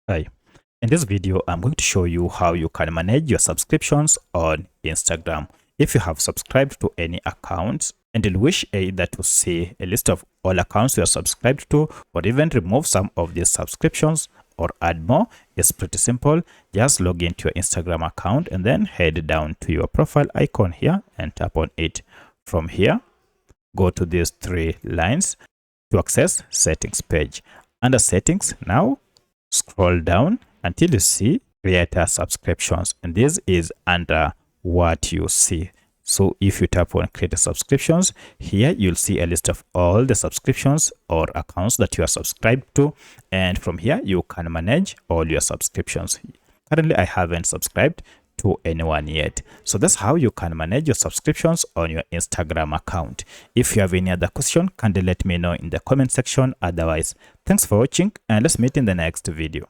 Hi, in this video, I'm going to show you how you can manage your subscriptions on Instagram. If you have subscribed to any accounts and you wish either to see a list of all accounts you are subscribed to or even remove some of these subscriptions or add more, it's pretty simple. Just log into your Instagram account and then head down to your profile icon here and tap on it. From here, go to these three lines to access settings page. Under settings, now scroll down until you see creator subscriptions, and this is under what you see. So if you tap on creator subscriptions, here you'll see a list of all the subscriptions or accounts that you are subscribed to, and from here you can manage all your subscriptions. Currently I haven't subscribed to anyone yet. So that's how you can manage your subscriptions on your Instagram account. If you have any other question, kindly let me know in the comment section. Otherwise, thanks for watching and let's meet in the next video.